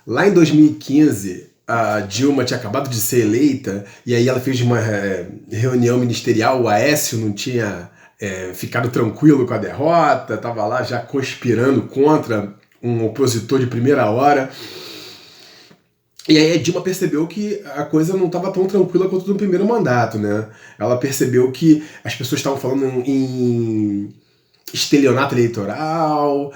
Lá em 2015, a Dilma tinha acabado de ser eleita, e aí ela fez uma reunião ministerial, o Aécio não tinha ficado tranquilo com a derrota, estava lá já conspirando contra um opositor de primeira hora. E aí a Dilma percebeu que a coisa não estava tão tranquila quanto no primeiro mandato, né? Ela percebeu que as pessoas estavam falando em estelionato eleitoral.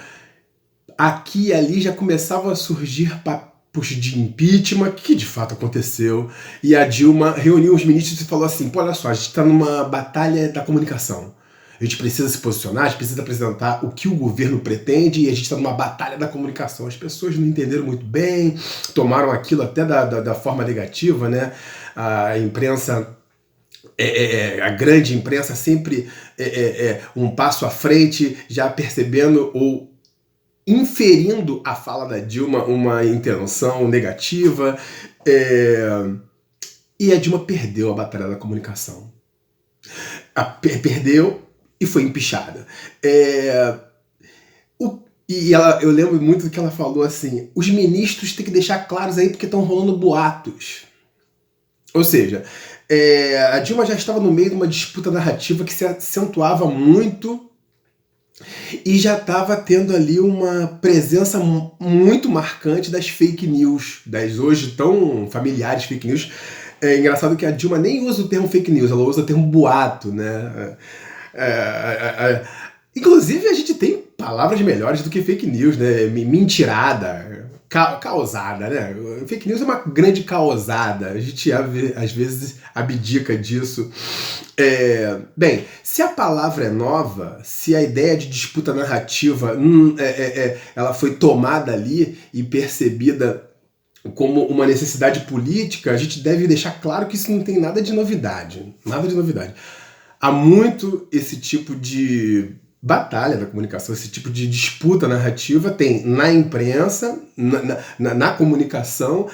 Aqui e ali já começavam a surgir papos de impeachment, que de fato aconteceu. E a Dilma reuniu os ministros e falou assim: pô, olha só, a gente está numa batalha da comunicação. A gente precisa se posicionar, a gente precisa apresentar o que o governo pretende, e a gente está numa batalha da comunicação. As pessoas não entenderam muito bem, tomaram aquilo até da forma negativa, né? A imprensa, a grande imprensa sempre um passo à frente, já percebendo ou inferindo a fala da Dilma uma intenção negativa. E a Dilma perdeu a batalha da comunicação. Perdeu e foi empichada. Eu lembro muito do que ela falou assim: os ministros têm que deixar claros aí porque estão rolando boatos. Ou seja, a Dilma já estava no meio de uma disputa narrativa que se acentuava muito e já estava tendo ali uma presença muito marcante das fake news, das hoje tão familiares fake news. É engraçado que a Dilma nem usa o termo fake news, ela usa o termo boato, né? Inclusive a gente tem palavras melhores do que fake news, né? Mentirada, causada, né? Fake news é uma grande causada, a gente às vezes abdica disso. Bem, se a palavra é nova, se a ideia de disputa narrativa ela foi tomada ali e percebida como uma necessidade política, a gente deve deixar claro que isso não tem nada de novidade. Nada de novidade. Há muito esse tipo de batalha da comunicação, esse tipo de disputa narrativa tem na imprensa, na comunicação,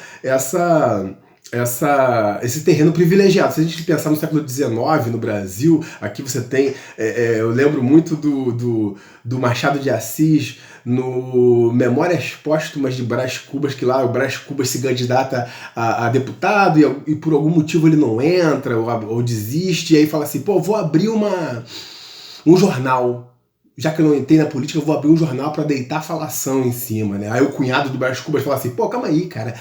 esse terreno privilegiado. Se a gente pensar no século XIX, no Brasil, aqui você tem... eu lembro muito do Machado de Assis, no Memórias Póstumas de Brás Cubas, que lá o Brás Cubas se candidata a deputado e por algum motivo ele não entra ou desiste, e aí fala assim: pô, vou abrir um jornal. Já que eu não entrei na política, eu vou abrir um jornal para deitar falação em cima, né? Aí o cunhado do Brás Cubas fala assim: pô, calma aí, cara,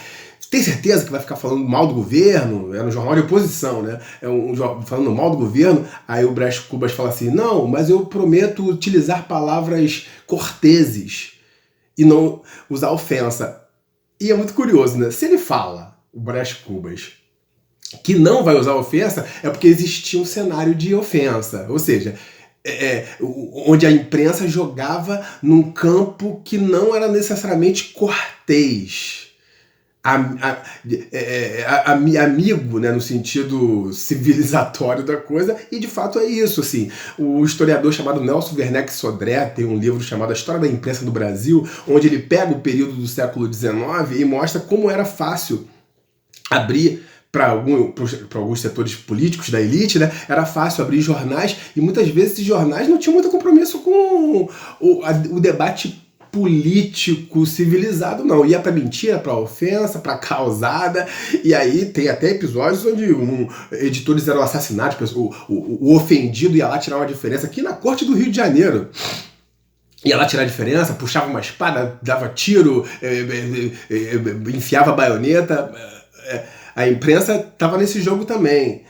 tem certeza que vai ficar falando mal do governo? É um jornal de oposição, né? Falando mal do governo. Aí o Brás Cubas fala assim: não, mas eu prometo utilizar palavras corteses e não usar ofensa. E é muito curioso, né? Se ele fala, o Brás Cubas, que não vai usar ofensa, é porque existia um cenário de ofensa. Ou seja, onde a imprensa jogava num campo que não era necessariamente cortês. Amigo, né, no sentido civilizatório da coisa, e de fato é isso, assim. O historiador chamado Nelson Werneck Sodré tem um livro chamado A História da Imprensa no Brasil, onde ele pega o período do século XIX e mostra como era fácil abrir para alguns setores políticos da elite, né? Era fácil abrir jornais, e muitas vezes esses jornais não tinham muito compromisso com o debate político civilizado, não. Ia pra mentira, pra ofensa, pra causada, e aí tem até episódios onde editores eram assassinados, o ofendido ia lá tirar uma diferença, aqui na corte do Rio de Janeiro. Ia lá tirar a diferença, puxava uma espada, dava tiro, enfiava a baioneta. A imprensa estava nesse jogo também.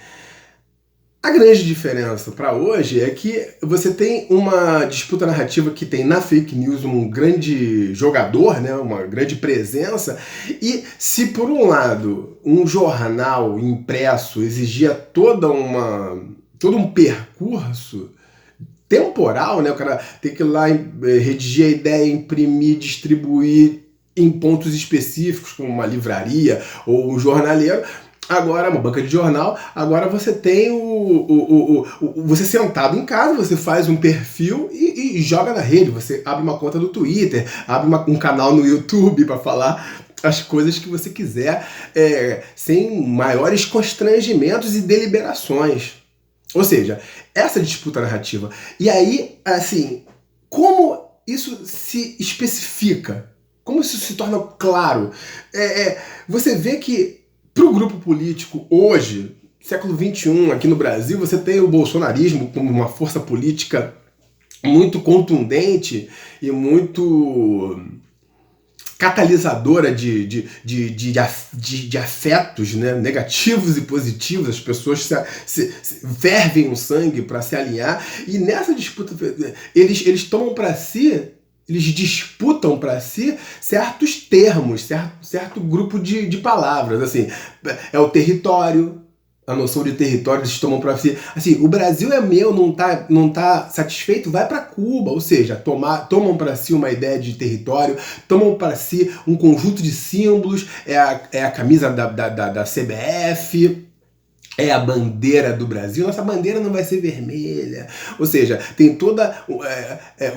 A grande diferença para hoje é que você tem uma disputa narrativa que tem na fake news um grande jogador, né, uma grande presença, e se por um lado um jornal impresso exigia todo um percurso temporal, né, o cara tem que ir lá redigir a ideia, imprimir, distribuir em pontos específicos, como uma livraria ou um jornaleiro. Agora, uma banca de jornal, agora você tem você sentado em casa, você faz um perfil e joga na rede. Você abre uma conta no Twitter, abre um canal no YouTube para falar as coisas que você quiser, sem maiores constrangimentos e deliberações. Ou seja, essa disputa narrativa. E aí, assim, como isso se especifica? Como isso se torna claro? Você vê que para o grupo político hoje, século XXI, aqui no Brasil, você tem o bolsonarismo como uma força política muito contundente e muito catalisadora de afetos, né, negativos e positivos. As pessoas fervem o sangue para se alinhar, e nessa disputa eles tomam para si, eles disputam para si certos termos, certo grupo de palavras. Assim, é o território. A noção de território eles tomam para si. Assim, o Brasil é meu, não tá satisfeito, vai para Cuba. Ou seja, tomam para si uma ideia de território, tomam para si um conjunto de símbolos, é a camisa da CBF, é a bandeira do Brasil. Nossa bandeira não vai ser vermelha. Ou seja, tem toda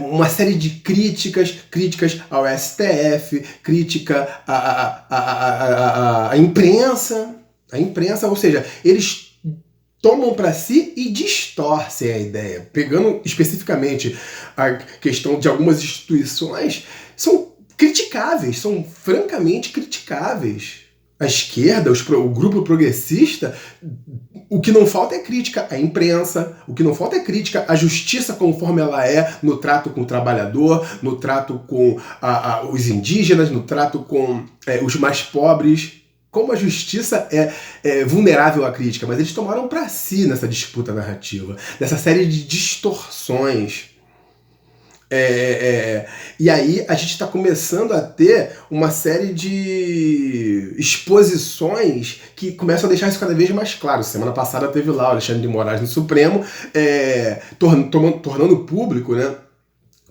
uma série de críticas ao STF, crítica à imprensa. A imprensa, ou seja, eles tomam para si e distorcem a ideia. Pegando especificamente a questão de algumas instituições, são criticáveis, são francamente criticáveis. A esquerda, o grupo progressista, o que não falta é crítica à imprensa, o que não falta é crítica à justiça conforme ela é no trato com o trabalhador, no trato com os indígenas, no trato com os mais pobres. Como a justiça é vulnerável à crítica, mas eles tomaram para si nessa disputa narrativa, nessa série de distorções. E aí a gente está começando a ter uma série de exposições que começam a deixar isso cada vez mais claro. Semana passada teve lá o Alexandre de Moraes no Supremo, tornando público, né,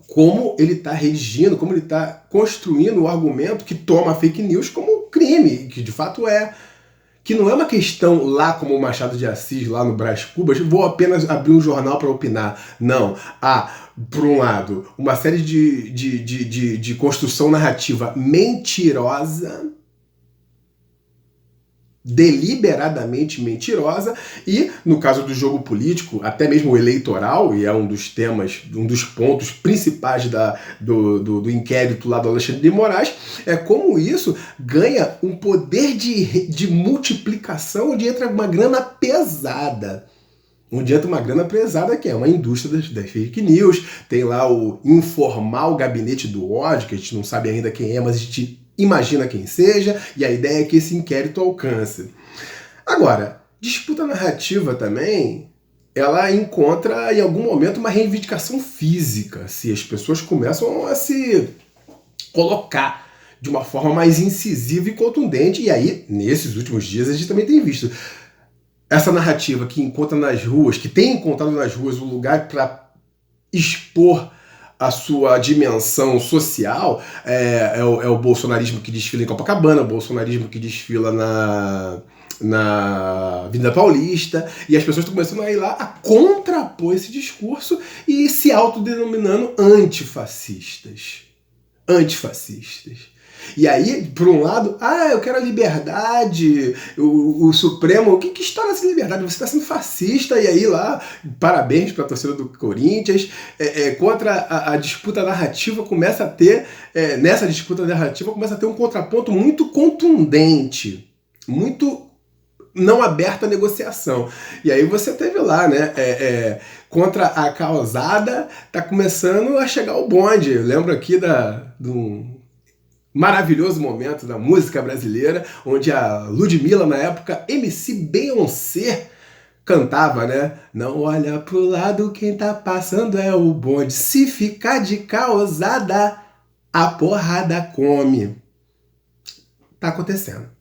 como ele está redigindo, como ele está construindo o argumento que toma a fake news como crime, que de fato é. Que não é uma questão lá como o Machado de Assis, lá no Brás Cubas, vou apenas abrir um jornal para opinar. Não. Por um lado, uma série de construção narrativa mentirosa, deliberadamente mentirosa, e no caso do jogo político, até mesmo eleitoral, e é um dos temas, um dos pontos principais do inquérito lá do Alexandre de Moraes, é como isso ganha um poder de multiplicação, onde entra uma grana pesada. Onde entra uma grana pesada, que é uma indústria das fake news. Tem lá o informal gabinete do ódio, que a gente não sabe ainda quem é, mas a gente imagina quem seja, e a ideia é que esse inquérito alcance. Agora, disputa narrativa também, ela encontra em algum momento uma reivindicação física, se as pessoas começam a se colocar de uma forma mais incisiva e contundente. E aí, nesses últimos dias, a gente também tem visto essa narrativa que encontra nas ruas, que tem encontrado nas ruas um lugar para expor a sua dimensão social. É o bolsonarismo que desfila em Copacabana, o bolsonarismo que desfila na Avenida Paulista, e as pessoas estão começando a ir lá a contrapor esse discurso e se autodenominando antifascistas. E aí, por um lado, eu quero a liberdade, o Supremo, que história é essa liberdade? Você está sendo fascista, e aí lá, parabéns para a torcida do Corinthians, contra a disputa narrativa começa a ter, nessa disputa narrativa começa a ter um contraponto muito contundente, muito não aberto à negociação. E aí você teve lá, né, contra a causada, tá começando a chegar o bonde. Eu lembro aqui do maravilhoso momento da música brasileira, onde a Ludmilla, na época, MC Beyoncé, cantava, né? Não olha pro lado, quem tá passando é o bonde. Se ficar de causada, a porrada come. Tá acontecendo.